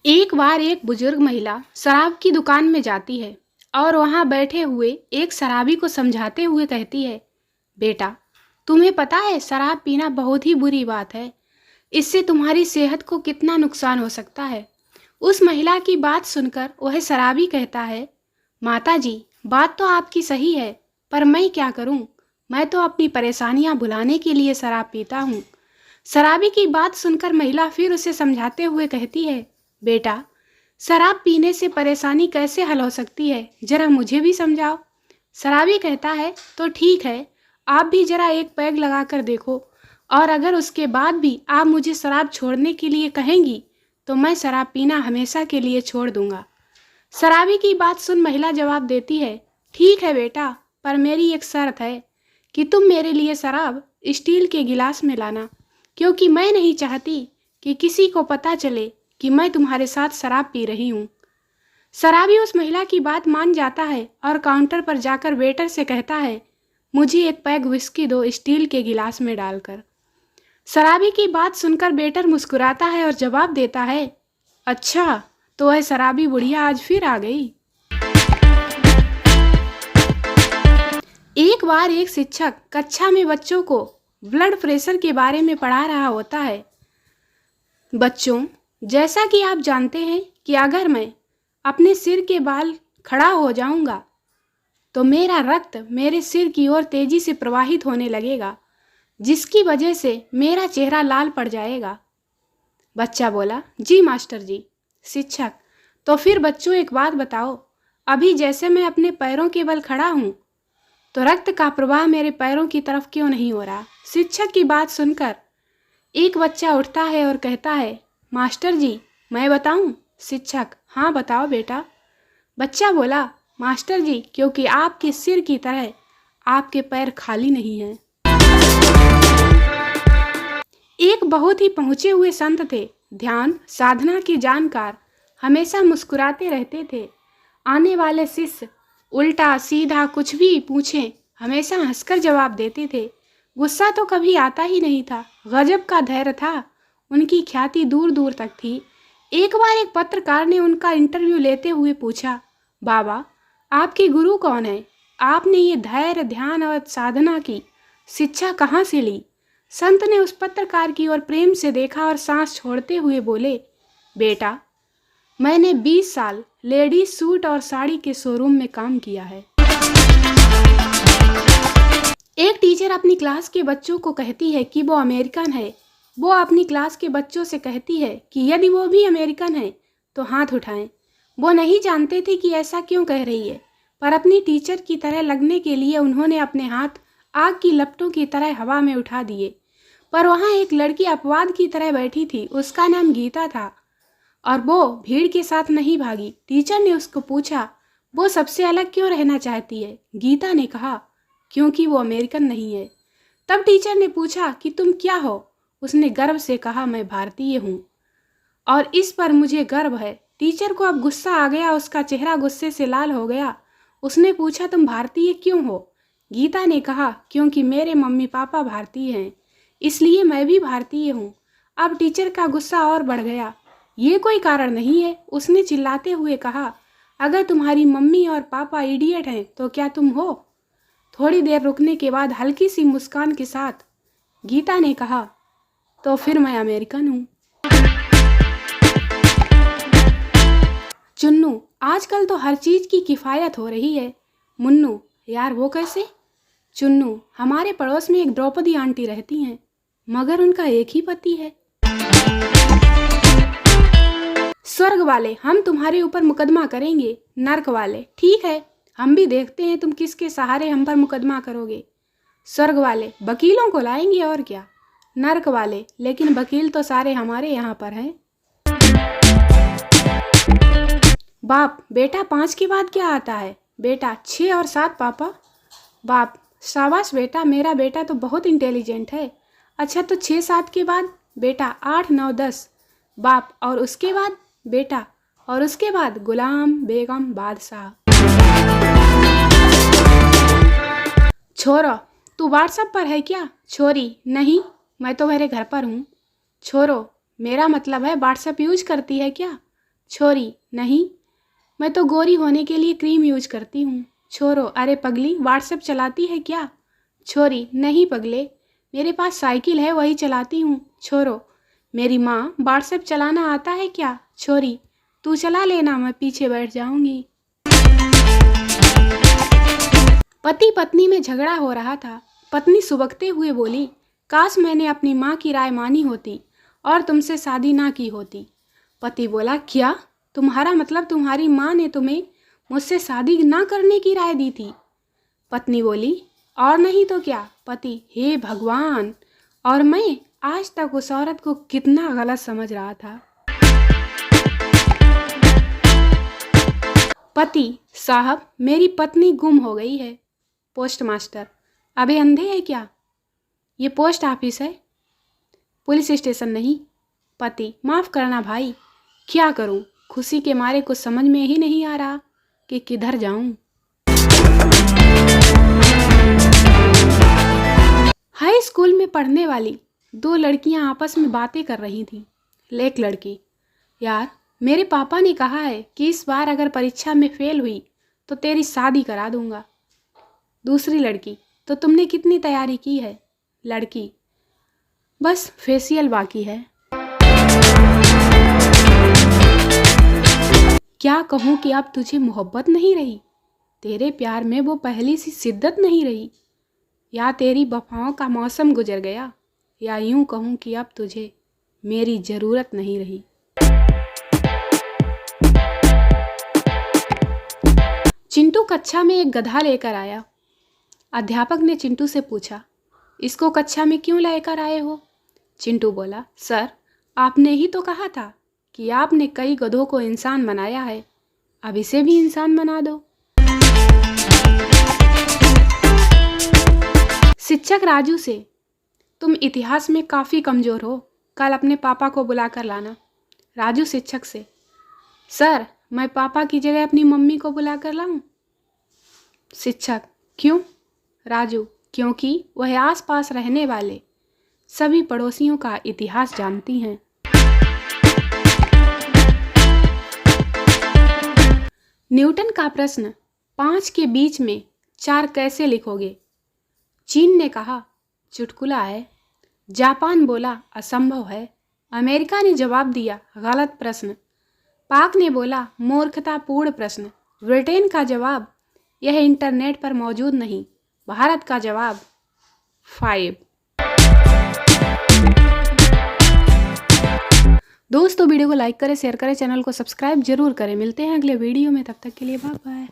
एक बार एक बुजुर्ग महिला शराब की दुकान में जाती है और वहां बैठे हुए एक शराबी को समझाते हुए कहती है, बेटा, तुम्हें पता है शराब पीना बहुत ही बुरी बात है। इससे तुम्हारी सेहत को कितना नुकसान हो सकता है। उस महिला की बात सुनकर वह शराबी कहता है, माता जी, बात तो आपकी सही है, पर मैं क्या करूं? मैं तो अपनी परेशानियां भुलाने के लिए शराब पीता हूं। शराबी की बात सुनकर महिला फिर उसे समझाते हुए कहती है, बेटा, शराब पीने से परेशानी कैसे हल हो सकती है, जरा मुझे भी समझाओ। शराबी कहता है, तो ठीक है, आप भी जरा एक पैग लगा कर देखो, और अगर उसके बाद भी आप मुझे शराब छोड़ने के लिए कहेंगी तो मैं शराब पीना हमेशा के लिए छोड़ दूंगा। शराबी की बात सुन महिला जवाब देती है, ठीक है बेटा, पर मेरी एक शर्त है कि तुम मेरे लिए शराब स्टील के गिलास में लाना, क्योंकि मैं नहीं चाहती कि किसी को पता चले कि मैं तुम्हारे साथ शराब पी रही हूँ। शराबी उस महिला की बात मान जाता है और काउंटर पर जाकर वेटर से कहता है, मुझे एक पैग विस्की दो स्टील के गिलास में डालकर। शराबी की बात सुनकर वेटर मुस्कुराता है और जवाब देता है, अच्छा, तो वह शराबी बुढ़िया आज फिर आ गई। एक बार एक शिक्षक कक्षा में बच्चों को ब्लड प्रेशर के बारे में पढ़ा रहा होता है। बच्चों, जैसा कि आप जानते हैं कि अगर मैं अपने सिर के बाल खड़ा हो जाऊंगा तो मेरा रक्त मेरे सिर की ओर तेजी से प्रवाहित होने लगेगा, जिसकी वजह से मेरा चेहरा लाल पड़ जाएगा। बच्चा बोला, जी मास्टर जी। शिक्षक, तो फिर बच्चों एक बात बताओ, अभी जैसे मैं अपने पैरों के बल खड़ा हूँ तो रक्त का प्रवाह मेरे पैरों की तरफ क्यों नहीं हो रहा? शिक्षक की बात सुनकर एक बच्चा उठता है और कहता है, मास्टर जी, मैं बताऊं? शिक्षक, हाँ बताओ बेटा। बच्चा बोला, मास्टर जी, क्योंकि आपके सिर की तरह आपके पैर खाली नहीं हैं। एक बहुत ही पहुंचे हुए संत थे, ध्यान साधना के जानकार, हमेशा मुस्कुराते रहते थे। आने वाले शिष्य उल्टा सीधा कुछ भी पूछें हमेशा हंसकर जवाब देते थे। गुस्सा तो कभी आता ही नहीं था। गजब का धैर्य था। उनकी ख्याति दूर दूर तक थी। एक बार एक पत्रकार ने उनका इंटरव्यू लेते हुए पूछा, बाबा, आपके गुरु कौन है? आपने ये धैर्य, ध्यान और साधना की शिक्षा कहाँ से ली? संत ने उस पत्रकार की ओर प्रेम से देखा और सांस छोड़ते हुए बोले, बेटा, मैंने 20 साल लेडीज सूट और साड़ी के शोरूम में काम किया है। एक टीचर अपनी क्लास के बच्चों को कहती है कि वो अमेरिकन है। वो अपनी क्लास के बच्चों से कहती है कि यदि वो भी अमेरिकन है तो हाथ उठाएं। वो नहीं जानते थे कि ऐसा क्यों कह रही है, पर अपनी टीचर की तरह लगने के लिए उन्होंने अपने हाथ आग की लपटों की तरह हवा में उठा दिए। पर वहाँ एक लड़की अपवाद की तरह बैठी थी। उसका नाम गीता था और वो भीड़ के साथ नहीं भागी। टीचर ने उसको पूछा, वो सबसे अलग क्यों रहना चाहती है? गीता ने कहा, क्योंकि वो अमेरिकन नहीं है। तब टीचर ने पूछा कि तुम क्या हो? उसने गर्व से कहा, मैं भारतीय हूँ और इस पर मुझे गर्व है। टीचर को अब गुस्सा आ गया। उसका चेहरा गुस्से से लाल हो गया। उसने पूछा, तुम भारतीय क्यों हो? गीता ने कहा, क्योंकि मेरे मम्मी पापा भारतीय हैं, इसलिए मैं भी भारतीय हूँ। अब टीचर का गुस्सा और बढ़ गया। ये कोई कारण नहीं है, उसने चिल्लाते हुए कहा, अगर तुम्हारी मम्मी और पापा इडियट हैं तो क्या तुम हो? थोड़ी देर रुकने के बाद हल्की सी मुस्कान के साथ गीता ने कहा, तो फिर मैं अमेरिकन हूँ। चुन्नू, आजकल तो हर चीज की किफायत हो रही है। मुन्नू, यार वो कैसे? चुन्नू, हमारे पड़ोस में एक द्रौपदी आंटी रहती हैं, मगर उनका एक ही पति है। स्वर्ग वाले, हम तुम्हारे ऊपर मुकदमा करेंगे। नर्क वाले, ठीक है, हम भी देखते हैं तुम किसके सहारे हम पर मुकदमा करोगे। स्वर्ग वाले, वकीलों को लाएंगे और क्या। नर्क वाले, लेकिन वकील तो सारे हमारे यहाँ पर हैं। बाप, बेटा 5 के बाद क्या आता है? बेटा 6 और 7 पापा। बाप, शाबाश बेटा, मेरा बेटा तो बहुत इंटेलिजेंट है। अच्छा, तो 6 7 के बाद? बेटा 8 9 10। बाप, और उसके बाद? बेटा, और उसके बाद गुलाम, बेगम, बादशाह। छोरो, तू व्हाट्सएप पर है क्या? छोरी, नहीं, मैं तो मेरे घर पर हूँ। छोरो, मेरा मतलब है व्हाट्सएप यूज करती है क्या? छोरी, नहीं, मैं तो गोरी होने के लिए क्रीम यूज करती हूँ। छोरो, अरे पगली, व्हाट्सएप चलाती है क्या? छोरी, नहीं पगले, मेरे पास साइकिल है, वही चलाती हूँ। छोरो, मेरी माँ, व्हाट्सएप चलाना आता है क्या? छोरी, तू चला लेना, मैं पीछे बैठ जाऊंगी। पति पत्नी में झगड़ा हो रहा था। पत्नी सुबकते हुए बोली, काश मैंने अपनी माँ की राय मानी होती और तुमसे शादी ना की होती। पति बोला, क्या? तुम्हारा मतलब तुम्हारी माँ ने तुम्हें मुझसे शादी ना करने की राय दी थी? पत्नी बोली, और नहीं तो क्या। पति, हे भगवान, और मैं आज तक उस औरत को कितना गलत समझ रहा था। पति, साहब, मेरी पत्नी गुम हो गई है। पोस्टमास्टर, अबे अंधे है क्या? ये पोस्ट ऑफिस है, पुलिस स्टेशन नहीं। पति, माफ़ करना भाई, क्या करूं, खुशी के मारे कुछ समझ में ही नहीं आ रहा कि किधर जाऊं। हाई स्कूल में पढ़ने वाली दो लड़कियां आपस में बातें कर रही थीं। एक लड़की, यार, मेरे पापा ने कहा है कि इस बार अगर परीक्षा में फेल हुई तो तेरी शादी करा दूंगा। दूसरी लड़की, तो तुमने कितनी तैयारी की है? लड़की, बस फेशियल बाकी है। क्या कहूँ कि अब तुझे मोहब्बत नहीं रही, तेरे प्यार में वो पहली सी शिद्दत नहीं रही, या तेरी वफाओं का मौसम गुजर गया, या यूं कहूँ कि अब तुझे मेरी ज़रूरत नहीं रही। चिंटू कक्षा में एक गधा लेकर आया। अध्यापक ने चिंटू से पूछा, इसको कक्षा में क्यों लेकर आए हो? चिंटू बोला, सर, आपने ही तो कहा था कि आपने कई गधों को इंसान बनाया है, अब इसे भी इंसान बना दो। शिक्षक राजू से, तुम इतिहास में काफ़ी कमज़ोर हो, कल अपने पापा को बुला कर लाना। राजू शिक्षक से, सर, मैं पापा की जगह अपनी मम्मी को बुला कर लाऊं? शिक्षक, क्यों? राजू, क्योंकि वह आसपास रहने वाले सभी पड़ोसियों का इतिहास जानती हैं। न्यूटन का प्रश्न, 5 के बीच में 4 कैसे लिखोगे? चीन ने कहा, चुटकुला है। जापान बोला, असंभव है। अमेरिका ने जवाब दिया, गलत प्रश्न। पाक ने बोला, मूर्खतापूर्ण प्रश्न। ब्रिटेन का जवाब, यह इंटरनेट पर मौजूद नहीं। भारत का जवाब, 5। दोस्तों, वीडियो को लाइक करें, शेयर करें, चैनल को सब्सक्राइब जरूर करें। मिलते हैं अगले वीडियो में, तब तक के लिए बाय बाय।